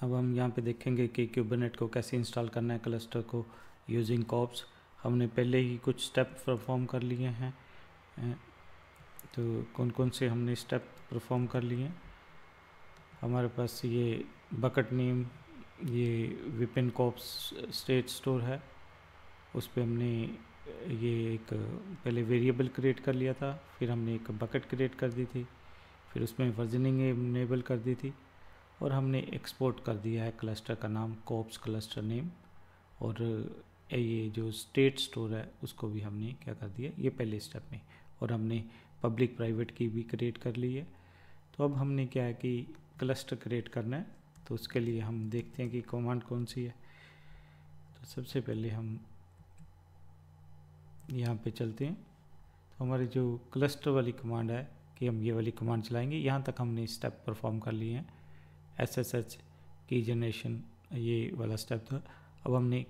अब हम यहाँ पे देखेंगे कि क्यूबरनेट को कैसे इंस्टॉल करना है क्लस्टर को यूजिंग कॉप्स। हमने पहले ही कुछ स्टेप परफॉर्म कर लिए हैं। तो कौन कौन से हमने स्टेप परफॉर्म कर लिए हैं। हमारे पास ये बकेट नेम, ये विपिन कॉप्स स्टेट स्टोर है, उस पर हमने ये एक पहले वेरिएबल क्रिएट कर लिया था, फिर हमने एक बकेट क्रिएट कर दी थी, फिर उसमें वर्जनिंग इनेबल कर दी थी, और हमने एक्सपोर्ट कर दिया है क्लस्टर का नाम कॉप्स क्लस्टर नेम। और ये जो स्टेट स्टोर है उसको भी हमने क्या कर दिया, ये पहले स्टेप में। और हमने पब्लिक प्राइवेट की भी क्रिएट कर ली है। तो अब हमने क्या है कि क्लस्टर क्रिएट करना है, तो उसके लिए हम देखते हैं कि कमांड कौन सी है। तो सबसे पहले हम यहाँ पे चलते हैं। तो हमारी जो क्लस्टर वाली कमांड है कि हम ये वाली कमांड चलाएंगे, यहाँ तक हमने स्टेप परफॉर्म कर लिए हैं। SSH की जनरेशन ये वाला स्टेप था। अब हमने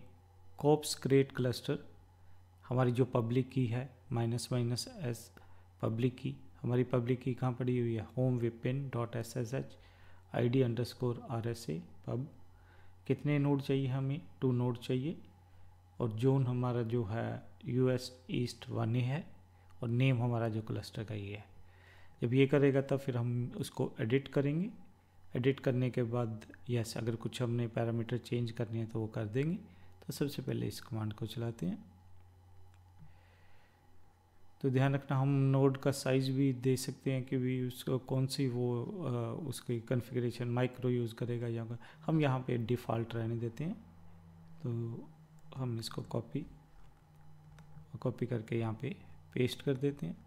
कॉप्स क्रिएट क्लस्टर, हमारी जो पब्लिक की है --- पब्लिक की, हमारी पब्लिक की कहाँ पड़ी हुई है, home Vipin .ssh id_rsa pub. कितने नोड चाहिए हमें, 2 नोड चाहिए। और जोन हमारा जो है US ईस्ट 1A है, और नेम हमारा जो क्लस्टर का ये है। जब ये करेगा तब फिर हम उसको एडिट करेंगे। एडिट करने के बाद यस, अगर कुछ हमने पैरामीटर चेंज करने हैं तो वो कर देंगे। तो सबसे पहले इस कमांड को चलाते हैं। तो ध्यान रखना, हम नोड का साइज़ भी दे सकते हैं कि भी उसको कौन सी वो उसकी कॉन्फ़िगरेशन माइक्रो यूज़ करेगा या हम यहाँ पे डिफ़ॉल्ट रहने देते हैं। तो हम इसको कॉपी करके यहाँ पे पेस्ट कर देते हैं।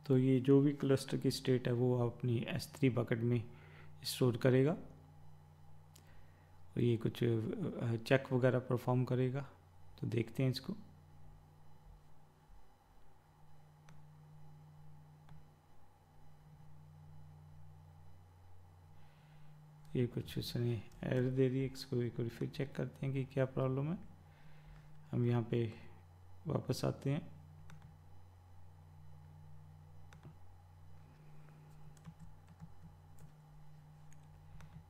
तो ये जो भी क्लस्टर की स्टेट है वो अपनी S3 बकेट में स्टोर करेगा, और ये कुछ चेक वगैरह परफॉर्म करेगा। तो देखते हैं इसको। ये कुछ इसने एरर दे दी, इसको एक बार फिर चेक करते हैं कि क्या प्रॉब्लम है। हम यहाँ पे वापस आते हैं।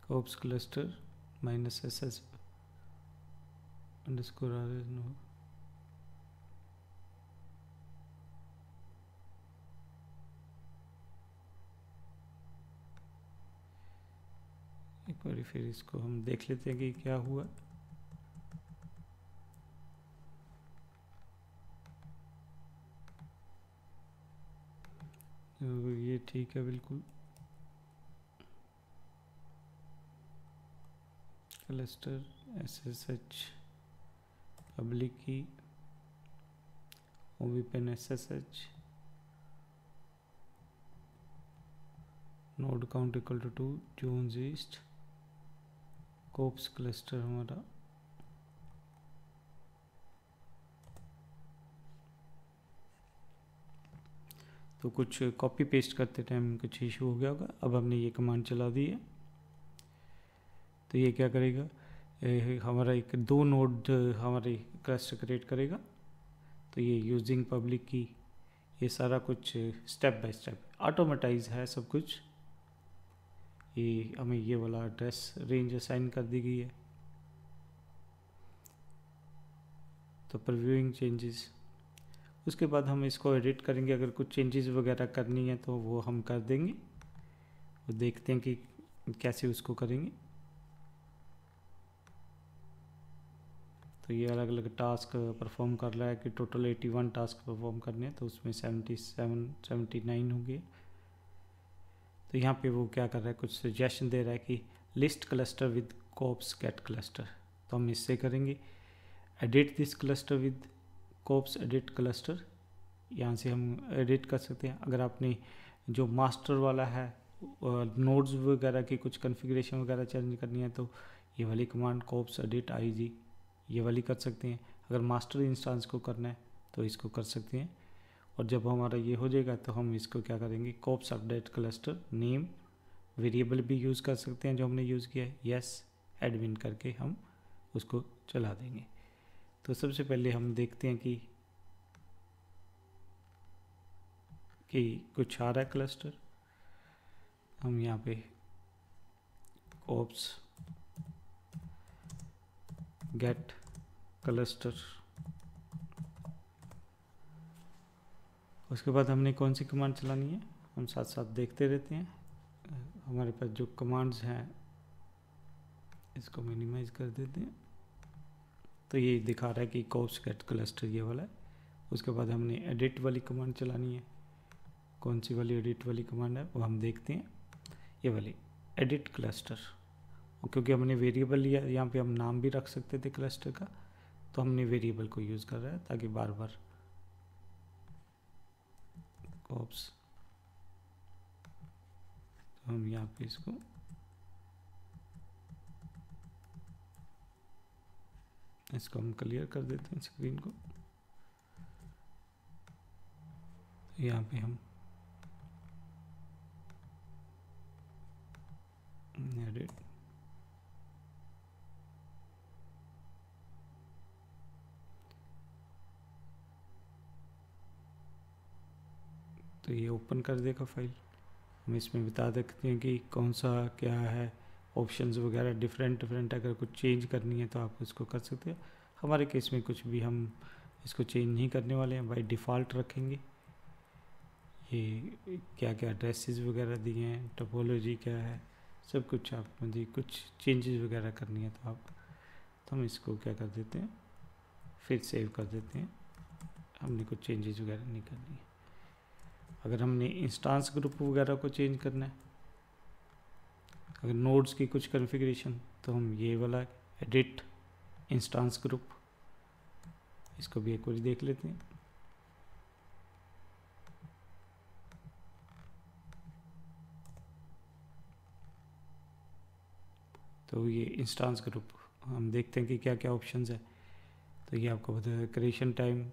Kops cluster -SS _RS no. एक बार फिर इसको हम देख लेते हैं कि क्या हुआ। तो ये ठीक है बिल्कुल। क्लस्टर SSH पब्लिक की ओवीपेन SSH node count equal to 2 zones east kops cluster हमारा। तो कुछ कॉपी पेस्ट करते टाइम कुछ इशू हो गया होगा। अब हमने ये कमांड चला दी है, तो ये क्या करेगा, हमारा एक 2 नोड हमारे क्लस्टर क्रिएट करेगा। तो ये यूजिंग पब्लिक की, ये सारा कुछ स्टेप बाय स्टेप ऑटोमेटाइज है सब कुछ। ये हमें ये वाला एड्रेस रेंज असाइन कर दी गई है। तो प्रीव्यूइंग चेंजेस, उसके बाद हम इसको एडिट करेंगे। अगर कुछ चेंजेस वगैरह करनी है तो वो हम कर देंगे। वो देखते हैं कि कैसे उसको करेंगे। तो ये अलग अलग टास्क परफॉर्म कर रहा है कि टोटल 81 टास्क परफॉर्म करने हैं, तो उसमें 79 हो गए। तो यहाँ पे वो क्या कर रहा है, कुछ सजेशन दे रहा है कि list cluster with kops get cluster. तो हम इससे करेंगे edit this cluster with kops edit cluster. यहाँ से हम एडिट कर सकते हैं। अगर आपने जो मास्टर वाला है नोड्स वगैरह की कुछ कॉन्फ़िगरेशन वगैरह चेंज करनी है तो ये वाली कमांड कॉप्स एडिट IG ये वाली कर सकते हैं। अगर मास्टर इंस्टेंस को करना है तो इसको कर सकते हैं। और जब हमारा ये हो जाएगा तो हम इसको क्या करेंगे, kops update cluster name variable भी यूज़ कर सकते हैं जो हमने यूज़ किया है, यस एडमिन करके हम उसको चला देंगे। तो सबसे पहले हम देखते हैं कि कुछ आ रहा है क्लस्टर। हम यहाँ पे ops get cluster, उसके बाद हमने कौन सी कमांड चलानी है हम साथ साथ देखते रहते हैं। हमारे पास जो कमांड्स हैं इसको मिनिमाइज कर देते हैं, तो ये दिखा रहा है कि ops get cluster ये वाला है। उसके बाद हमने एडिट वाली कमांड चलानी है। कौन सी वाली एडिट वाली कमांड है वो हम देखते हैं, ये वाली एडिट क्लस्टर। क्योंकि हमने वेरिएबल लिया, यहाँ पे हम नाम भी रख सकते थे क्लस्टर का, तो हमने वेरिएबल को यूज़ कर रहा है ताकि बार बार ops, तो हम यहाँ पे इसको हम क्लियर कर देते हैं स्क्रीन को। यहाँ पे हम एडिट, तो ये ओपन कर देगा फाइल। हम इसमें बता सकते हैं कि कौन सा क्या है, ऑप्शंस वगैरह डिफरेंट, अगर कुछ चेंज करनी है तो आप उसको कर सकते हैं। हमारे केस में कुछ भी हम इसको चेंज नहीं करने वाले हैं, बाय डिफ़ॉल्ट रखेंगे। ये क्या क्या एड्रेसेस वगैरह दिए हैं, टोपोलॉजी क्या है, सब कुछ आप मुझे कुछ चेंजेस वगैरह करनी है तो हम इसको क्या कर देते हैं, फिर सेव कर देते हैं। हमने कुछ चेंजेस वगैरह नहीं करनी है। अगर हमने इंस्टांस ग्रुप वगैरह को चेंज करना है, अगर नोड्स की कुछ कॉन्फ़िगरेशन, तो हम ये वाला एडिट इंस्टांस ग्रुप, इसको भी एक बार देख लेते हैं। तो ये इंस्टांस ग्रुप हम देखते हैं कि क्या क्या ऑप्शंस है। तो ये आपको बता है क्रिएशन टाइम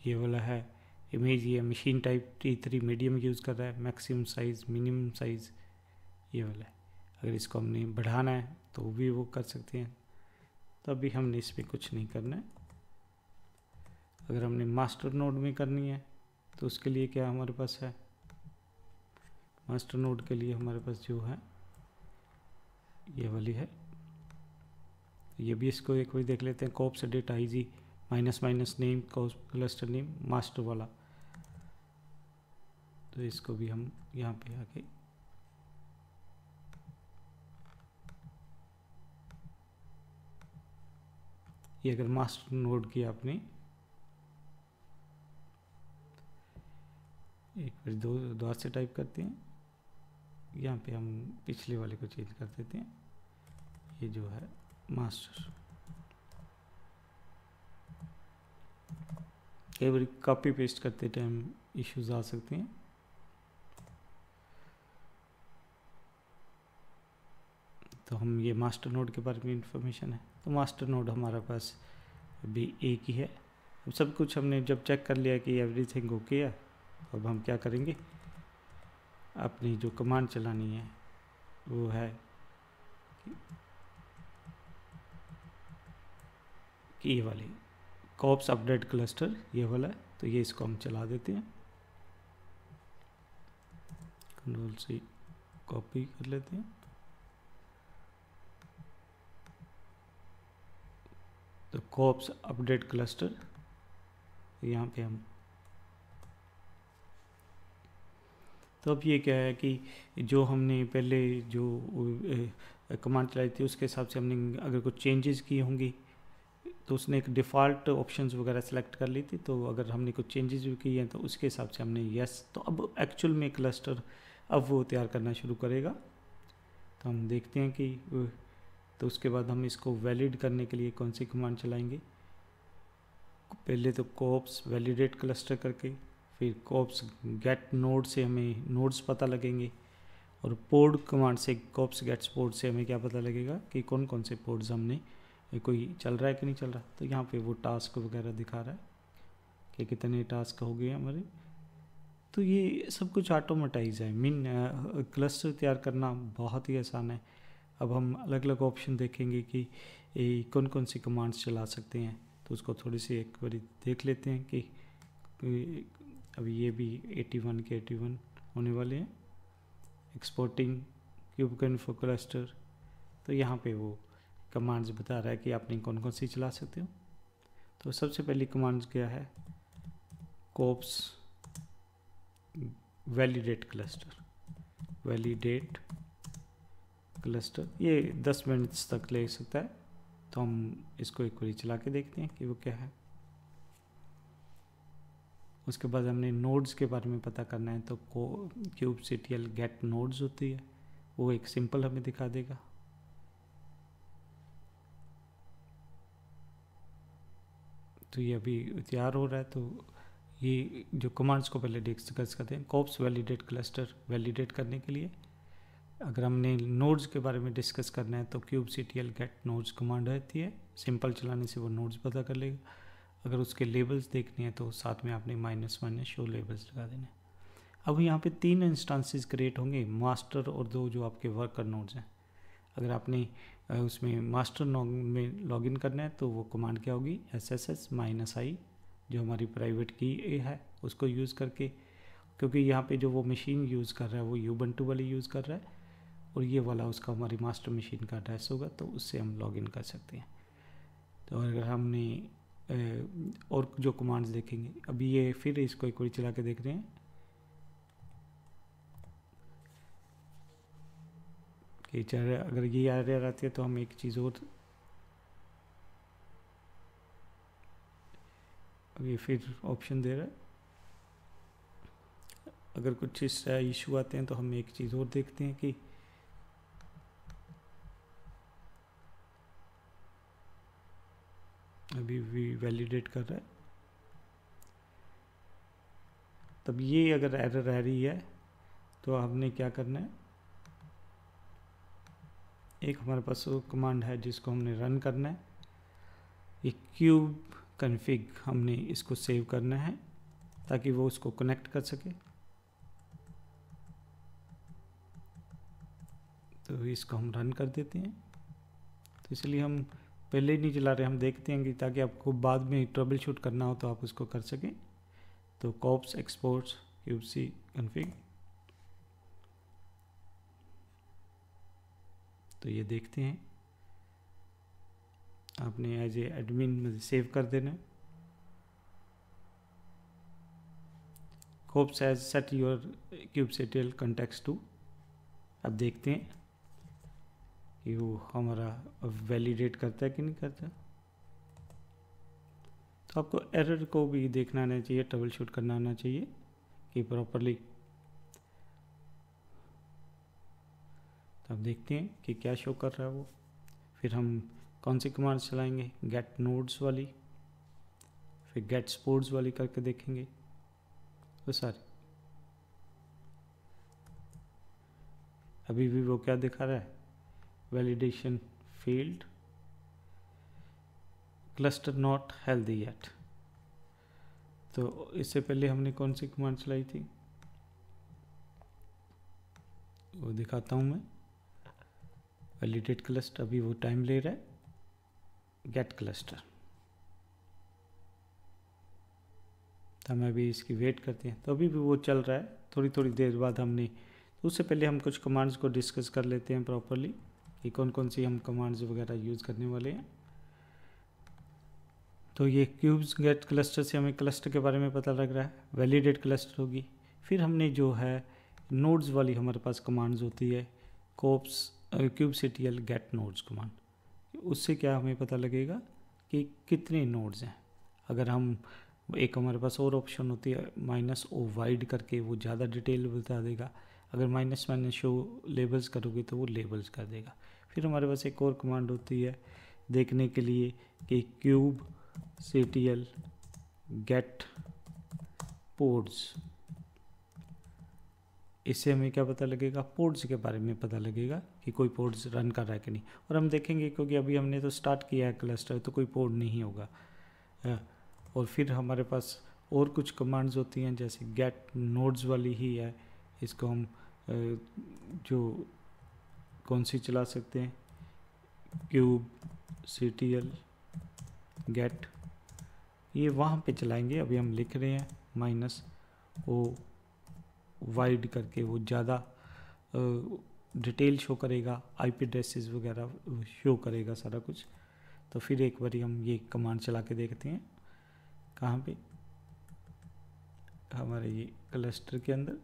ये वाला है, इमेज ये machine type T3 medium use कर रहा है, मैक्सिमम साइज़ मिनिमम साइज़ ये वाला है। अगर इसको हमने बढ़ाना है तो भी वो कर सकते हैं, तो अभी हमने इसमें कुछ नहीं करना है। अगर हमने मास्टर नोड में करनी है तो उसके लिए क्या हमारे पास है, मास्टर नोड के लिए हमारे पास जो है ये वाली है, ये भी इसको एक बार देख लेते हैं। Cops edit IG minus name cluster name master वाला, तो इसको भी हम यहाँ पे आके ये अगर मास्टर नोड की आपने एक बार दोबारा से टाइप करते हैं, यहाँ पे हम पिछले वाले को चेंज कर देते हैं, ये जो है मास्टर। कई बार कॉपी पेस्ट करते टाइम इश्यूज आ सकते हैं। तो हम ये मास्टर नोड के बारे में इंफॉर्मेशन है, तो मास्टर नोड हमारे पास अभी एक ही है। अब सब कुछ हमने जब चेक कर लिया कि एवरीथिंग ओके है, तो अब हम क्या करेंगे, अपनी जो कमांड चलानी है वो है कि ये वाली कोप्स अपडेट क्लस्टर ये वाला है, तो ये इसको हम चला देते हैं। कंट्रोल से कॉपी कर लेते हैं, तो कोप्स अपडेट क्लस्टर यहाँ पे हम, तो अब ये क्या है कि जो हमने पहले जो कमांड चलाई थी उसके हिसाब से हमने अगर कुछ चेंजेस की होंगी तो उसने एक डिफ़ॉल्ट ऑप्शंस वगैरह सेलेक्ट कर ली थी, तो अगर हमने कुछ चेंजेस भी किए हैं तो उसके हिसाब से हमने यस, तो अब एक्चुअल में क्लस्टर अब वो तैयार करना शुरू करेगा। तो हम देखते हैं कि तो उसके बाद हम इसको वैलिड करने के लिए कौन सी कमांड चलाएंगे। पहले तो कोप्स वैलिडेट क्लस्टर करके, फिर कोप्स गेट नोड से हमें नोड्स पता लगेंगे, और पोर्ड कमांड से कोप्स गेट्स पोर्ड से हमें क्या पता लगेगा कि कौन कौन से पोर्ड्स हमने कोई चल रहा है कि नहीं चल रहा। तो यहाँ पे वो टास्क वगैरह दिखा रहा है कि कितने टास्क हो गए हमारे। तो ये सब कुछ ऑटोमेटाइज है, क्लस्टर तैयार करना बहुत ही आसान है। अब हम अलग अलग ऑप्शन देखेंगे कि कौन कौन सी कमांड्स चला सकते हैं, तो उसको थोड़ी सी एक बार देख लेते हैं कि अभी ये भी 81 के 81 होने वाले हैं। Exporting cube info cluster. तो यहाँ पे वो कमांड्स बता रहा है कि आपने कौन कौन सी चला सकते हो। तो सबसे पहली कमांड क्या है, cops validate cluster. Validate cluster ये 10 मिनट्स तक ले सकता है। तो हम इसको एक बार चला के देखते हैं कि वो क्या है। उसके बाद हमने नोड्स के बारे में पता करना है, तो kubectl गेट नोड्स होती है, वो एक सिंपल हमें दिखा देगा। तो ये अभी तैयार हो रहा है। तो ये जो कमांड्स को पहले डिस्कस करते हैं। कोप्स वैलिडेट क्लस्टर वैलिडेट करने के लिए अगर हमने नोड्स के बारे में डिस्कस करना है तो kubectl गेट नोड्स कमांड रहती है। सिंपल चलाने से वो नोड्स पता कर लेगा। अगर उसके लेबल्स देखने हैं तो साथ में आपने माइनस शो लेबल्स लगा देने। अब यहाँ पे 3 इंस्टांसेस क्रिएट होंगे, मास्टर और 2 जो आपके वर्कर नोड्स हैं। अगर आपने उसमें मास्टर नोड में लॉगिन करना है तो वो कमांड क्या होगी, SSS-i जो हमारी प्राइवेट की है उसको यूज़ करके, क्योंकि यहाँ पे जो वो मशीन यूज़ कर रहा है वो यूबंटू वाली यूज़ कर रहा है और ये वाला उसका हमारी मास्टर मशीन का एड्रेस होगा, तो उससे हम लॉगिन कर सकते हैं। तो अगर हमने और जो कमांड्स देखेंगे, अभी ये फिर इसको एक बार चला के देख रहे हैं कि अगर ये एरर आती है तो हम एक चीज़ और, ये फिर ऑप्शन दे रहा है। अगर कुछ इस इशू आते हैं तो हम एक चीज़ और देखते हैं कि अभी भी वैलिडेट कर रहा है। तब ये अगर एरर आ रही है तो हमने क्या करना है, एक हमारे पास वो कमांड है जिसको हमने रन करना है। ये क्यूब कन्फिग हमने इसको सेव करना है ताकि वो उसको कनेक्ट कर सके। तो इसको हम रन कर देते हैं। तो इसलिए हम पहले ही नहीं चला रहे, हम देखते हैं कि ताकि आपको बाद में ट्रबल शूट करना हो तो आप उसको कर सकें। तो कोप्स एक्सपोर्ट्स क्यूबसी कन्फिग, तो ये देखते हैं आपने एज ए एडमिन में सेव कर देना। Kops as set your kubectl context to. अब देखते हैं कि वो हमारा वैलिडेट करता है कि नहीं करता। तो आपको एरर को भी देखना आना चाहिए, ट्रबल शूट करना आना चाहिए कि प्रॉपरली। तो अब देखते हैं कि क्या शो कर रहा है वो। फिर हम कौन सी कमांड चलाएंगे, गेट नोड्स वाली, फिर गेट स्पोर्ट्स वाली करके देखेंगे। तो सारी अभी भी वो क्या दिखा रहा है, validation field cluster not healthy yet. तो इससे पहले हमने कौन सी कमांड चलाई थी वो दिखाता हूँ मैं। वैलिडेट क्लस्टर, अभी वो टाइम ले रहा है। गेट क्लस्टर, तो हमें अभी इसकी वेट करते हैं। तो अभी भी वो चल रहा है, थोड़ी थोड़ी देर बाद हमने, तो उससे पहले हम कुछ कमांड्स को डिस्कस कर लेते हैं प्रॉपरली कि कौन कौन सी हम कमांड्स वगैरह यूज़ करने वाले हैं। तो ये क्यूब्स गेट क्लस्टर से हमें क्लस्टर के बारे में पता लग रहा है, वैलिडेट क्लस्टर होगी। फिर हमने जो है नोड्स वाली हमारे पास कमांड्स होती है, kops kubectl get nodes command. उससे क्या हमें पता लगेगा कि कितने नोड्स हैं। अगर हम एक हमारे पास और ऑप्शन होती है -o वाइड करके, वो ज़्यादा डिटेल बता देगा। अगर माइनस शो लेबल्स करोगे तो वो लेबल्स कर देगा। फिर हमारे पास एक और कमांड होती है देखने के लिए कि kubectl गेट पोर्ट्स। इससे हमें क्या पता लगेगा, पोर्ट्स के बारे में पता लगेगा कि कोई पोर्ट्स रन कर रहा है कि नहीं। और हम देखेंगे क्योंकि अभी हमने तो स्टार्ट किया है क्लस्टर, तो कोई पोर्ट नहीं होगा। और फिर हमारे पास और कुछ कमांड्स होती हैं जैसे गेट नोड्स वाली ही है, इसको हम जो कौन सी चला सकते हैं, kubectl गेट, ये वहाँ पे चलाएंगे। अभी हम लिख रहे हैं -o वाइड करके, वो ज़्यादा डिटेल शो करेगा, आईपी एड्रेसेस वगैरह शो करेगा सारा कुछ। तो फिर एक बारी हम ये कमांड चला के देखते हैं कहाँ पे, हमारे ये क्लस्टर के अंदर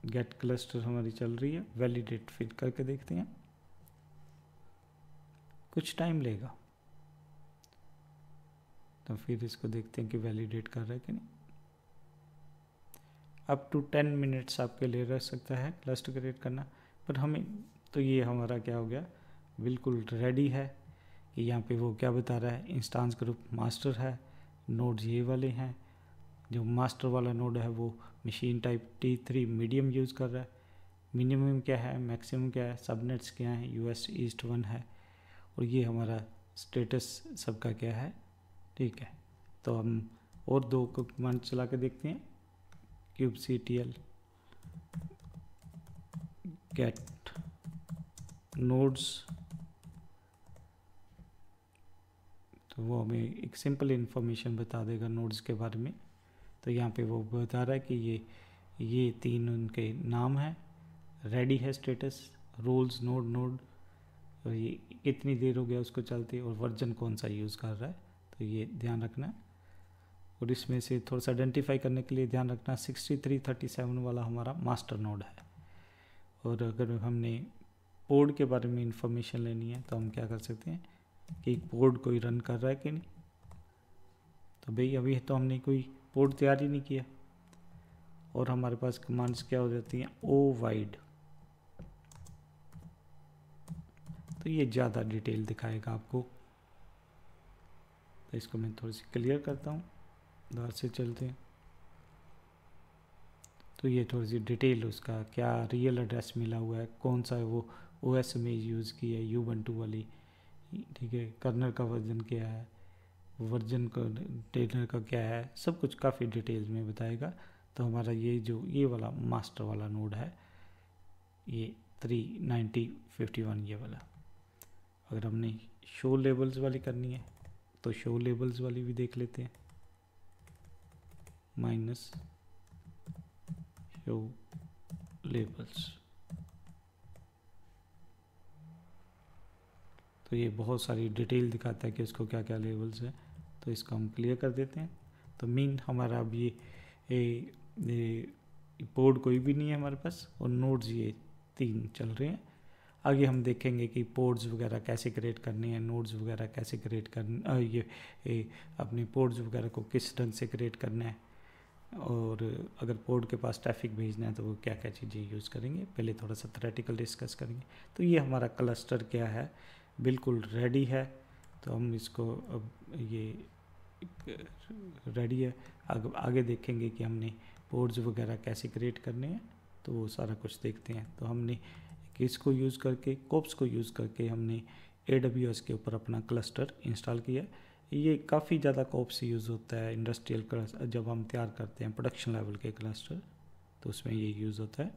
गेट क्लस्टर हमारी चल रही है। वैलिडेट फिर करके देखते हैं, कुछ टाइम लेगा, तो फिर इसको देखते हैं कि वैलिडेट कर रहा है कि नहीं। अप टू 10 मिनट्स आपके लिए रह सकता है क्लस्टर क्रिएट करना, पर हमें तो ये हमारा क्या हो गया, बिल्कुल रेडी है। कि यहाँ पे वो क्या बता रहा है, इंस्टांस ग्रुप मास्टर है, नोड्स ये वाले हैं। जो मास्टर वाला नोड है वो machine type T3 medium use कर रहा है। मिनिमम क्या है, मैक्सिमम क्या है, सबनेट्स क्या है, US ईस्ट 1 है, और ये हमारा स्टेटस सबका क्या है। ठीक है, तो हम और दो कमांड चला के देखते हैं। kubectl get nodes, तो वो हमें एक सिंपल इंफॉर्मेशन बता देगा नोड्स के बारे में। तो यहाँ पे वो बता रहा है कि ये 3 उनके नाम है, रेडी है स्टेटस, रोल्स नोड, और ये कितनी देर हो गया उसको चलते, और वर्जन कौन सा यूज़ कर रहा है, तो ये ध्यान रखना है। और इसमें से थोड़ा सा आइडेंटिफाई करने के लिए ध्यान रखना 6337 वाला हमारा मास्टर नोड है। और अगर हमने पोर्ट के बारे में इंफॉर्मेशन लेनी है तो हम क्या कर सकते हैं कि पोर्ट कोई रन कर रहा है कि नहीं। तो भाई अभी तो हमने कोई पोर्ट तैयार ही नहीं किया, और हमारे पास कमांड्स क्या हो जाती हैं, ओवाइड। तो ये ज़्यादा डिटेल दिखाएगा आपको, तो इसको मैं थोड़ी सी क्लियर करता हूँ, दोबारा से चलते हैं। तो ये थोड़ी सी डिटेल उसका क्या रियल एड्रेस मिला हुआ है, कौन सा वो OS में यूज़ की है, Ubuntu वाली, ठीक है, कर्नल का वर्जन क्या है, वर्जन कंटेनर का क्या है, सब कुछ काफ़ी डिटेल्स में बताएगा। तो हमारा ये वाला मास्टर वाला नोड है, ये 39051 ये वाला। अगर हमने शो लेबल्स वाली करनी है तो शो लेबल्स वाली भी देख लेते हैं, माइनस शो लेबल्स। तो ये बहुत सारी डिटेल दिखाता है कि इसको क्या क्या लेबल्स है, तो इसको हम क्लियर कर देते हैं। तो मीन हमारा अब ये पोर्ट कोई भी नहीं है हमारे पास, और नोड्स ये 3 चल रहे हैं। आगे हम देखेंगे कि पोर्ट्स वगैरह कैसे क्रिएट करने हैं, नोड्स वगैरह कैसे क्रिएट करने, ये अपने पोर्ट्स वगैरह को किस ढंग से क्रिएट करना है, और अगर पोर्ट के पास ट्रैफिक भेजना है तो वो क्या क्या चीज़ें यूज़ करेंगे। पहले थोड़ा सा थ्योरेटिकल डिस्कस करेंगे। तो ये हमारा क्लस्टर क्या है, बिल्कुल रेडी है। तो हम इसको अब ये रेडी है, आगे देखेंगे कि हमने पोर्ट्स वगैरह कैसे क्रिएट करने हैं, तो वो सारा कुछ देखते हैं। तो हमने किसको यूज़ करके, कोप्स को यूज़ करके हमने AWS के ऊपर अपना क्लस्टर इंस्टॉल किया। ये काफ़ी ज़्यादा कोप्स यूज़ होता है इंडस्ट्रियल क्लस्टर, जब हम तैयार करते हैं प्रोडक्शन लेवल के क्लस्टर, तो उसमें ये यूज़ होता है।